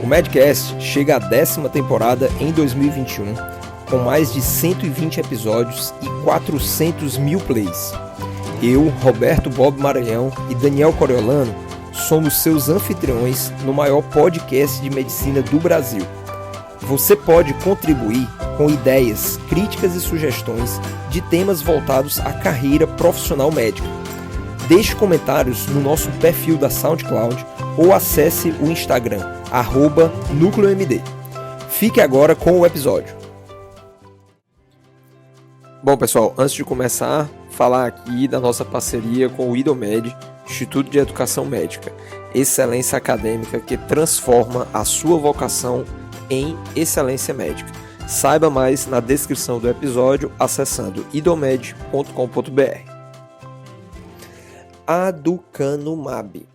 O Medcast chega à 10ª temporada em 2021, com mais de 120 episódios e 400 mil plays. Eu, Roberto Bob Maranhão e Daniel Coriolano somos seus anfitriões no maior podcast de medicina do Brasil. Você pode contribuir com ideias, críticas e sugestões de temas voltados à carreira profissional médica. Deixe comentários no nosso perfil da SoundCloud ou acesse o Instagram, @NúcleoMD. Fique agora com o episódio. Bom, pessoal, antes de começar, falar aqui da nossa parceria com o IDOMED, Instituto de Educação Médica, excelência acadêmica que transforma a sua vocação em excelência médica. Saiba mais na descrição do episódio acessando idomed.com.br. Aducanumab.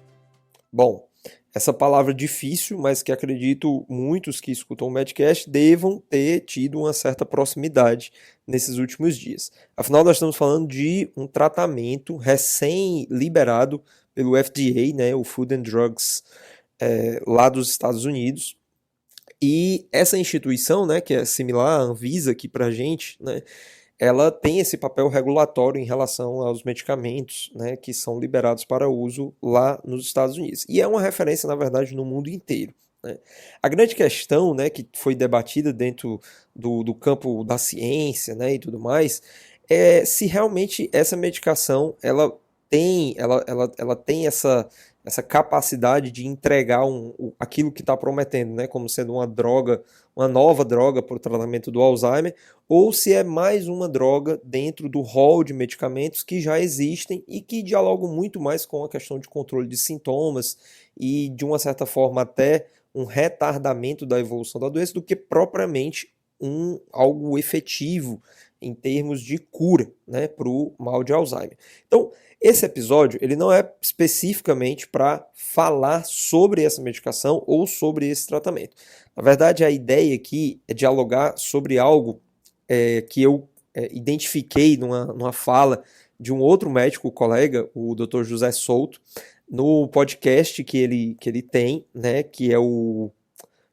Bom, essa palavra difícil, mas que acredito muitos que escutam o Medcast devam ter tido uma certa proximidade nesses últimos dias. Afinal, nós estamos falando de um tratamento recém-liberado pelo FDA, né, o Food and Drugs, lá dos Estados Unidos. E essa instituição, né, que é similar à Anvisa aqui para a gente, né, ela tem esse papel regulatório em relação aos medicamentos, né, que são liberados para uso lá nos Estados Unidos. E é uma referência, na verdade, no mundo inteiro, né. A grande questão, né, que foi debatida dentro do campo da ciência, né, e tudo mais, é se realmente essa medicação ela tem essa capacidade de entregar aquilo que está prometendo, né, como sendo uma droga, uma nova droga para o tratamento do Alzheimer, ou se é mais uma droga dentro do rol de medicamentos que já existem e que dialogam muito mais com a questão de controle de sintomas e, de uma certa forma, até um retardamento da evolução da doença do que propriamente algo efetivo em termos de cura, né, para o mal de Alzheimer. Então, esse episódio ele não é especificamente para falar sobre essa medicação ou sobre esse tratamento. Na verdade, a ideia aqui é dialogar sobre algo que eu identifiquei numa fala de um outro médico colega, o Dr. José Souto, no podcast que ele tem, né, que é o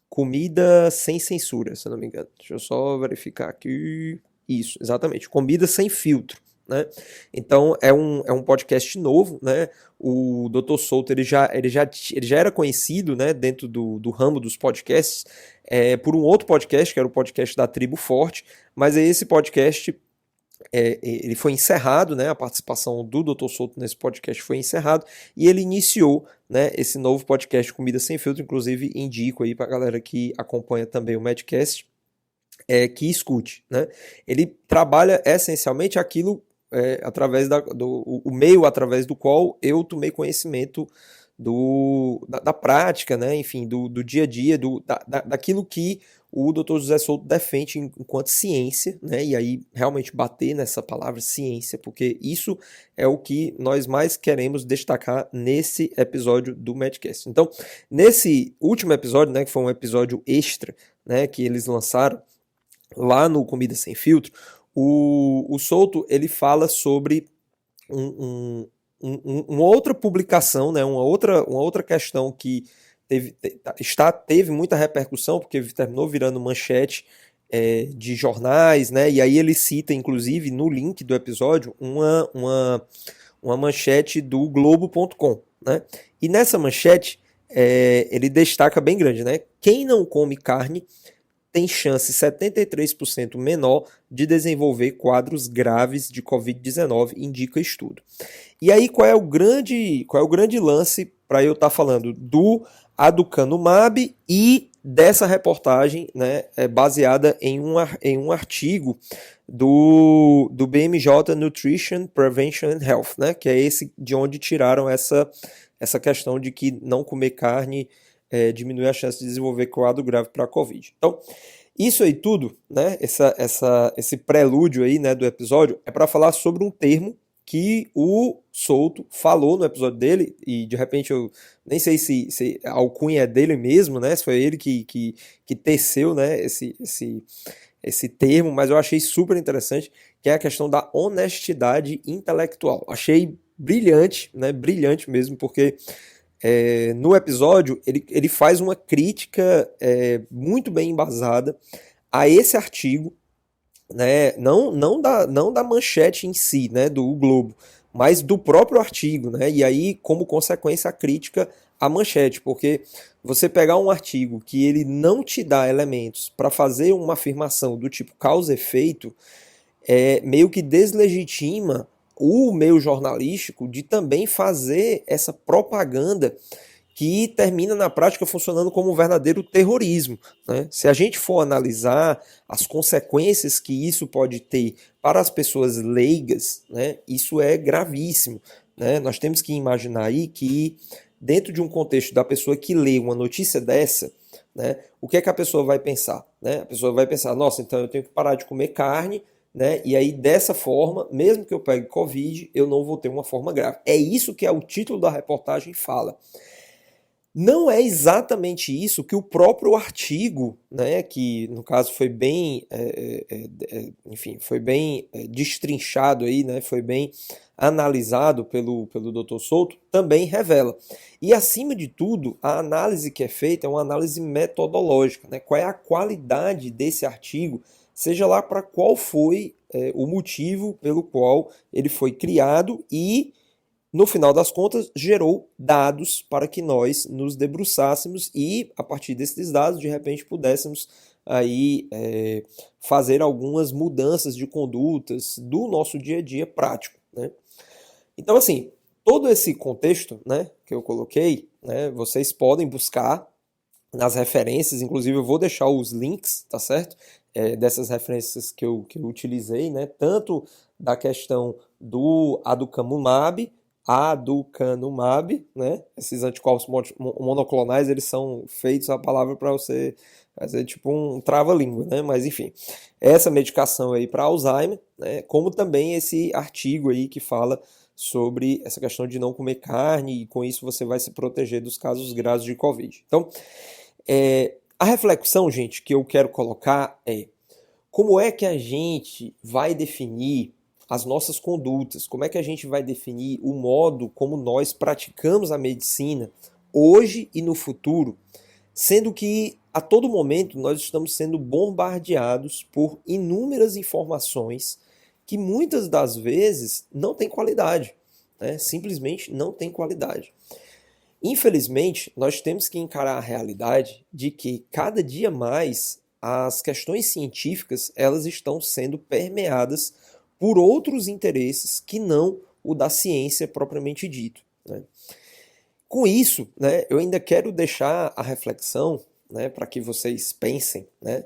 Comida Sem Censura, se eu não me engano. Deixa eu só verificar aqui. Isso, exatamente. Comida Sem Filtro. Né? Então é um podcast novo, né? O Dr. Souto ele já era conhecido, né, dentro do ramo dos podcasts por um outro podcast, que era o podcast da Tribo Forte, mas esse podcast ele foi encerrado, né? A participação do Dr. Souto nesse podcast foi encerrado e ele iniciou, né, esse novo podcast Comida Sem Filtro. Inclusive indico aí para a galera que acompanha também o Medcast que escute, né? Ele trabalha essencialmente aquilo através o meio através do qual eu tomei conhecimento da prática, né? Enfim, do dia a dia, daquilo que o Dr. José Souto defende enquanto ciência, né? E aí realmente bater nessa palavra ciência, porque isso é o que nós mais queremos destacar nesse episódio do Medcast. Então, nesse último episódio, né, que foi um episódio extra, né, que eles lançaram lá no Comida Sem Filtro, o Souto ele fala sobre uma outra publicação, né, uma outra questão que teve muita repercussão, porque terminou virando manchete de jornais, né, e aí ele cita, inclusive, no link do episódio, uma manchete do Globo.com, né, e nessa manchete ele destaca bem grande, né, quem não come carne tem chance 73% menor de desenvolver quadros graves de Covid-19, indica estudo. E aí, qual é o grande lance para eu estar falando do aducanumab e dessa reportagem, né, baseada em um artigo do BMJ Nutrition, Prevention and Health, né, que é esse de onde tiraram essa questão de que não comer carne diminui a chance de desenvolver quadro grave para a Covid. Então, isso aí tudo, né, esse prelúdio aí, né, do episódio, é para falar sobre um termo que o Souto falou no episódio dele, e de repente eu nem sei se a alcunha é dele mesmo, né, se foi ele que teceu, né, esse termo, mas eu achei super interessante, que é a questão da honestidade intelectual. Achei brilhante, né, brilhante mesmo, porque no episódio, ele faz uma crítica muito bem embasada a esse artigo, né, não da manchete em si, né, do Globo, mas do próprio artigo, né, e aí, como consequência, a crítica à manchete, porque você pegar um artigo que ele não te dá elementos para fazer uma afirmação do tipo causa e efeito, meio que deslegitima o meio jornalístico de também fazer essa propaganda que termina na prática funcionando como um verdadeiro terrorismo, né? Se a gente for analisar as consequências que isso pode ter para as pessoas leigas, né, isso é gravíssimo, né? Nós temos que imaginar aí que dentro de um contexto da pessoa que lê uma notícia dessa, né, o que é que a pessoa vai pensar? Né? A pessoa vai pensar, nossa, então eu tenho que parar de comer carne, né? E aí, dessa forma, mesmo que eu pegue Covid, eu não vou ter uma forma grave. É isso que o título da reportagem fala. Não é exatamente isso que o próprio artigo, né, que no caso foi bem, enfim, foi bem destrinchado aí, né, foi bem analisado pelo Dr. Souto, também revela. E acima de tudo, a análise que é feita é uma análise metodológica, né, qual é a qualidade desse artigo, seja lá para qual foi o motivo pelo qual ele foi criado e no final das contas, gerou dados para que nós nos debruçássemos e, a partir desses dados, de repente, pudéssemos aí fazer algumas mudanças de condutas do nosso dia a dia prático, né? Então, assim, todo esse contexto, né, que eu coloquei, né, vocês podem buscar nas referências, inclusive eu vou deixar os links, tá certo? Dessas referências que eu utilizei, né, tanto da questão do aducanumab, né? Esses anticorpos monoclonais, eles são feitos a palavra para você fazer tipo um trava-língua, né? Mas enfim, essa medicação aí para Alzheimer, né? Como também esse artigo aí que fala sobre essa questão de não comer carne e com isso você vai se proteger dos casos graves de Covid. Então, a reflexão, gente, que eu quero colocar é como é que a gente vai definir as nossas condutas, como é que a gente vai definir o modo como nós praticamos a medicina hoje e no futuro, sendo que a todo momento nós estamos sendo bombardeados por inúmeras informações que muitas das vezes não têm qualidade, né? Simplesmente não tem qualidade. Infelizmente, nós temos que encarar a realidade de que cada dia mais as questões científicas elas estão sendo permeadas por outros interesses que não o da ciência propriamente dito, né? Com isso, né, eu ainda quero deixar a reflexão, né, para que vocês pensem, né,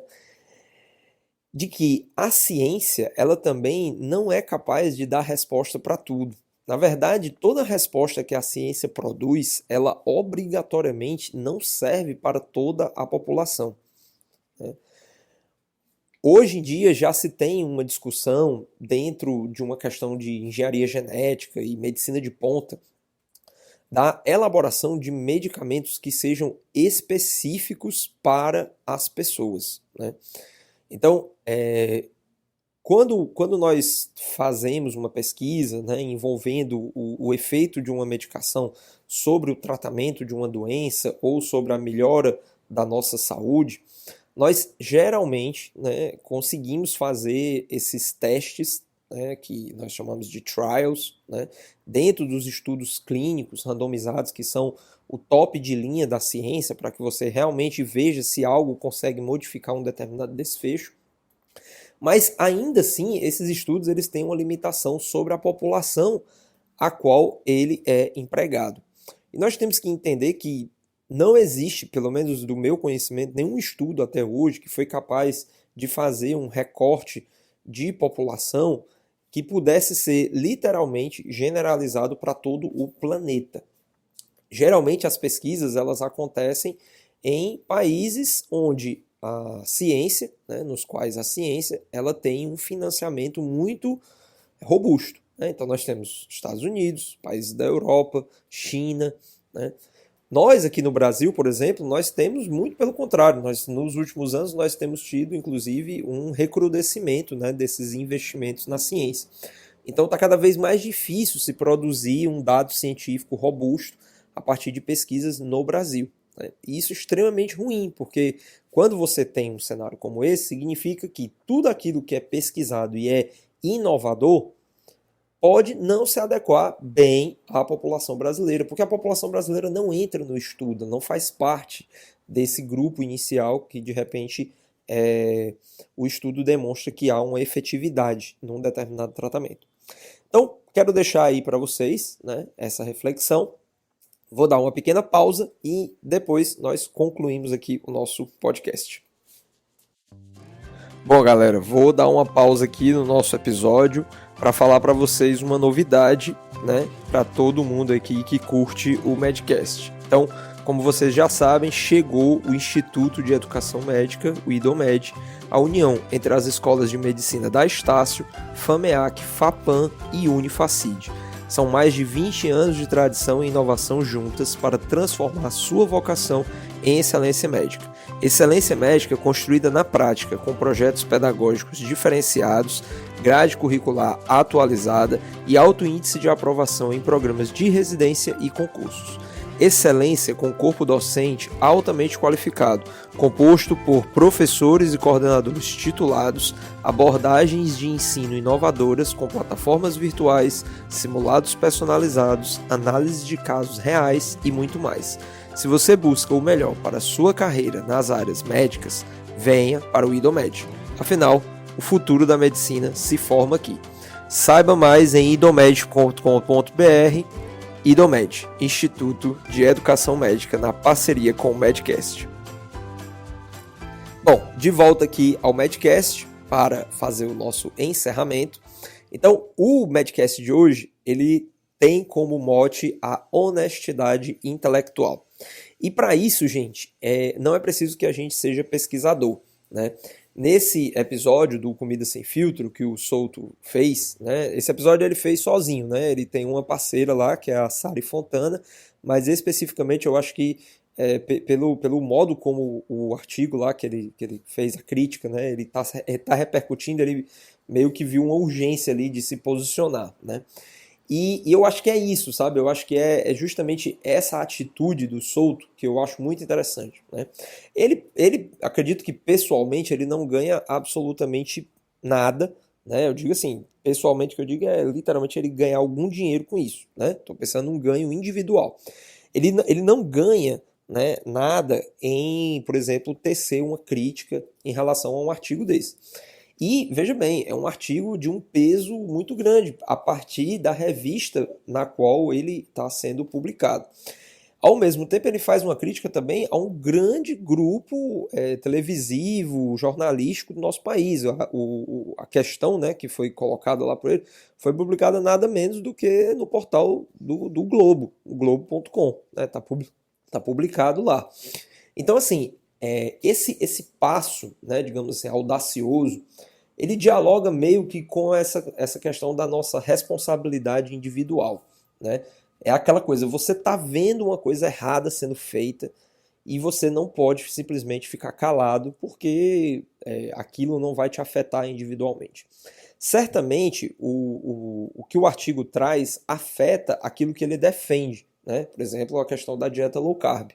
de que a ciência ela também não é capaz de dar resposta para tudo. Na verdade, toda resposta que a ciência produz, ela obrigatoriamente não serve para toda a população, né? Hoje em dia já se tem uma discussão dentro de uma questão de engenharia genética e medicina de ponta da elaboração de medicamentos que sejam específicos para as pessoas, né? Então, quando nós fazemos uma pesquisa, né, envolvendo o efeito de uma medicação sobre o tratamento de uma doença ou sobre a melhora da nossa saúde, nós geralmente, né, conseguimos fazer esses testes, né, que nós chamamos de trials, né, dentro dos estudos clínicos randomizados, que são o top de linha da ciência, para que você realmente veja se algo consegue modificar um determinado desfecho. Mas ainda assim, esses estudos eles têm uma limitação sobre a população a qual ele é empregado. E nós temos que entender que não existe, pelo menos do meu conhecimento, nenhum estudo até hoje que foi capaz de fazer um recorte de população que pudesse ser literalmente generalizado para todo o planeta. Geralmente as pesquisas elas acontecem em países onde a ciência, né, nos quais a ciência ela tem um financiamento muito robusto, né? Então nós temos Estados Unidos, países da Europa, China, né? Nós aqui no Brasil, por exemplo, nós temos muito pelo contrário. Nós, nos últimos anos nós temos tido, inclusive, um recrudescimento, né, desses investimentos na ciência. Então está cada vez mais difícil se produzir um dado científico robusto a partir de pesquisas no Brasil, né? E isso é extremamente ruim, porque quando você tem um cenário como esse, significa que tudo aquilo que é pesquisado e é inovador pode não se adequar bem à população brasileira, porque a população brasileira não entra no estudo, não faz parte desse grupo inicial que, de repente, o estudo demonstra que há uma efetividade num determinado tratamento. Então, quero deixar aí para vocês, né, essa reflexão. Vou dar uma pequena pausa e depois nós concluímos aqui o nosso podcast. Bom, galera, vou dar uma pausa aqui no nosso episódio para falar para vocês uma novidade, né, para todo mundo aqui que curte o Medcast. Então, como vocês já sabem, chegou o Instituto de Educação Médica, o IDOMED, a união entre as escolas de medicina da Estácio, FAMEAC, FAPAM e Unifacid. São mais de 20 anos de tradição e inovação juntas para transformar sua vocação em excelência médica. Excelência médica construída na prática, com projetos pedagógicos diferenciados, grade curricular atualizada e alto índice de aprovação em programas de residência e concursos. Excelência com corpo docente altamente qualificado, composto por professores e coordenadores titulados, abordagens de ensino inovadoras com plataformas virtuais, simulados personalizados, análise de casos reais e muito mais. Se você busca o melhor para a sua carreira nas áreas médicas, venha para o IDOMED. Afinal, o futuro da medicina se forma aqui. Saiba mais em idomed.com.br. IDOMED, Instituto de Educação Médica, na parceria com o Medcast. Bom, de volta aqui ao Medcast para fazer o nosso encerramento. Então, o Medcast de hoje, ele tem como mote a honestidade intelectual. E para isso, gente, não é preciso que a gente seja pesquisador, né? Nesse episódio do Comida Sem Filtro que o Souto fez, né? Esse episódio ele fez sozinho, né? Ele tem uma parceira lá, que é a Sari Fontana, mas especificamente eu acho que pelo modo como o artigo lá que ele fez a crítica, né? Ele tá repercutindo, ele meio que viu uma urgência ali de se posicionar, né? E eu acho que é isso, sabe? Eu acho que é justamente essa atitude do Souto que eu acho muito interessante, né? Ele acredito que pessoalmente ele não ganha absolutamente nada, né? Eu digo assim, pessoalmente o que eu digo é literalmente ele ganhar algum dinheiro com isso, né? Tô pensando num ganho individual. Ele não ganha, né, nada em, por exemplo, tecer uma crítica em relação a um artigo desse. E, veja bem, é um artigo de um peso muito grande, a partir da revista na qual ele está sendo publicado. Ao mesmo tempo, ele faz uma crítica também a um grande grupo televisivo, jornalístico do nosso país. A questão, né, que foi colocada lá por ele foi publicada nada menos do que no portal do Globo, o Globo.com. Né, tá publicado lá. Então, assim, esse passo, né, digamos assim, audacioso, ele dialoga meio que com essa questão da nossa responsabilidade individual, né? É aquela coisa, você está vendo uma coisa errada sendo feita e você não pode simplesmente ficar calado porque aquilo não vai te afetar individualmente. Certamente, o que o artigo traz afeta aquilo que ele defende, né? Por exemplo, a questão da dieta low carb.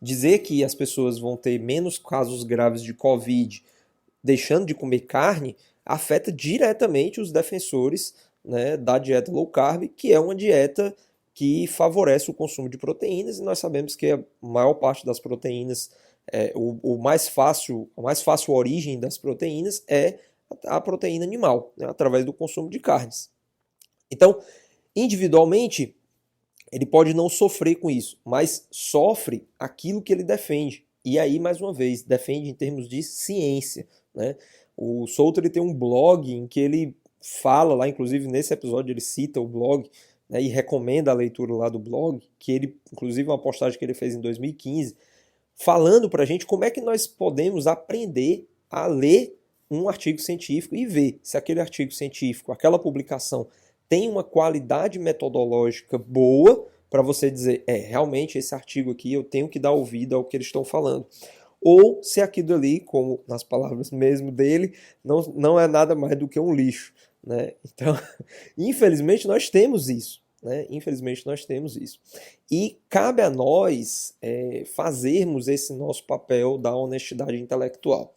Dizer que as pessoas vão ter menos casos graves de Covid deixando de comer carne afeta diretamente os defensores, né, da dieta low carb, que é uma dieta que favorece o consumo de proteínas, e nós sabemos que a maior parte das proteínas, a mais fácil origem das proteínas é a proteína animal, né, através do consumo de carnes. Então, individualmente, ele pode não sofrer com isso, mas sofre aquilo que ele defende. E aí, mais uma vez, defende em termos de ciência, né? O Souto ele tem um blog em que ele fala lá, inclusive nesse episódio ele cita o blog, né, e recomenda a leitura lá do blog, que ele, inclusive uma postagem que ele fez em 2015, falando pra gente como é que nós podemos aprender a ler um artigo científico e ver se aquele artigo científico, aquela publicação tem uma qualidade metodológica boa para você dizer, realmente esse artigo aqui eu tenho que dar ouvido ao que eles estão falando. Ou se aquilo ali, como nas palavras mesmo dele, não é nada mais do que um lixo, né? Então, infelizmente nós temos isso. né? Infelizmente nós temos isso. E cabe a nós fazermos esse nosso papel da honestidade intelectual.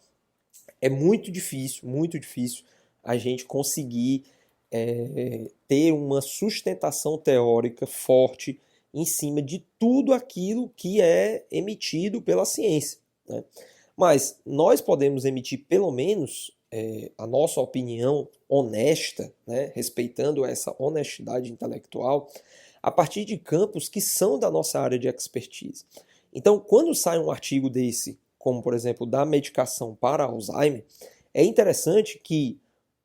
É muito difícil a gente conseguir ter uma sustentação teórica forte em cima de tudo aquilo que é emitido pela ciência, né? Mas nós podemos emitir pelo menos a nossa opinião honesta, né, respeitando essa honestidade intelectual, a partir de campos que são da nossa área de expertise. Então, quando sai um artigo desse, como por exemplo da medicação para Alzheimer, é interessante que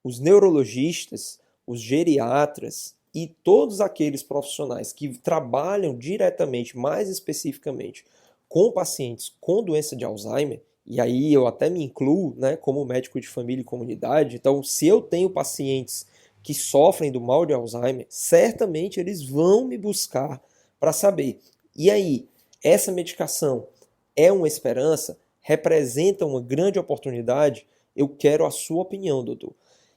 os neurologistas, os geriatras e todos aqueles profissionais que trabalham diretamente, mais especificamente, com pacientes com doença de Alzheimer, e aí eu até me incluo, né, como médico de família e comunidade, então se eu tenho pacientes que sofrem do mal de Alzheimer, certamente eles vão me buscar para saber, e aí, essa medicação é uma esperança? Representa uma grande oportunidade? Eu quero a sua opinião, doutor.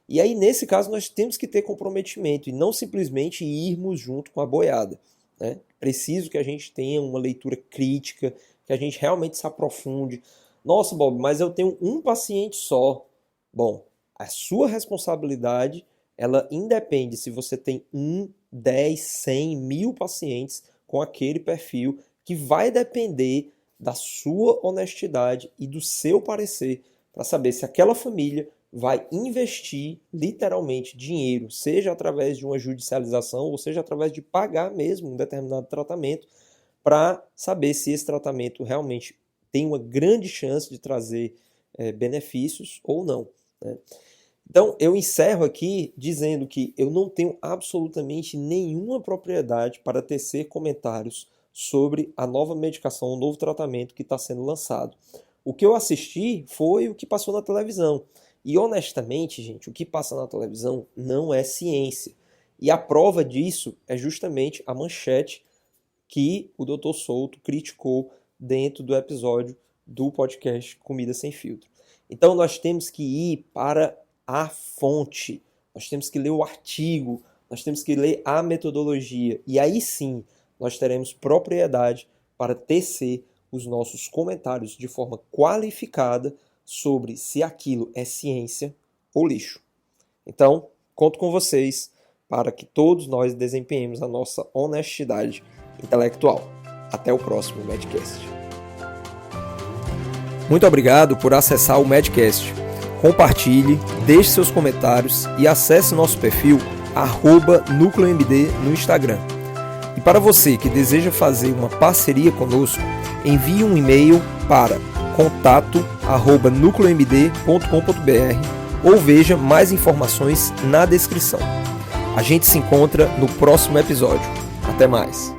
E aí, nesse caso, nós temos que ter comprometimento e não simplesmente irmos junto com a boiada, né? Preciso que a gente tenha uma leitura crítica, que a gente realmente se aprofunde. Nossa, Bob, mas eu tenho um paciente só. Bom, a sua responsabilidade, ela independe se você tem 1, 10, 100, 1000 pacientes com aquele perfil, que vai depender da sua honestidade e do seu parecer para saber se aquela família vai investir literalmente dinheiro, seja através de uma judicialização ou seja através de pagar mesmo um determinado tratamento, para saber se esse tratamento realmente tem uma grande chance de trazer benefícios ou não, né? Então eu encerro aqui dizendo que eu não tenho absolutamente nenhuma propriedade para tecer comentários sobre a nova medicação, o novo tratamento que está sendo lançado. O que eu assisti foi o que passou na televisão. E honestamente, gente, o que passa na televisão não é ciência. E a prova disso é justamente a manchete que o Dr. Souto criticou dentro do episódio do podcast Comida Sem Filtro. Então nós temos que ir para a fonte, nós temos que ler o artigo, nós temos que ler a metodologia. E aí sim, nós teremos propriedade para tecer os nossos comentários de forma qualificada sobre se aquilo é ciência ou lixo. Então, conto com vocês para que todos nós desempenhemos a nossa honestidade intelectual. Até o próximo Medcast. Muito obrigado por acessar o Medcast. Compartilhe, deixe seus comentários e acesse nosso perfil @NúcleoMD no Instagram. E para você que deseja fazer uma parceria conosco, envie um e-mail para contato@nucleomd.com.br ou veja mais informações na descrição. A gente se encontra no próximo episódio. Até mais!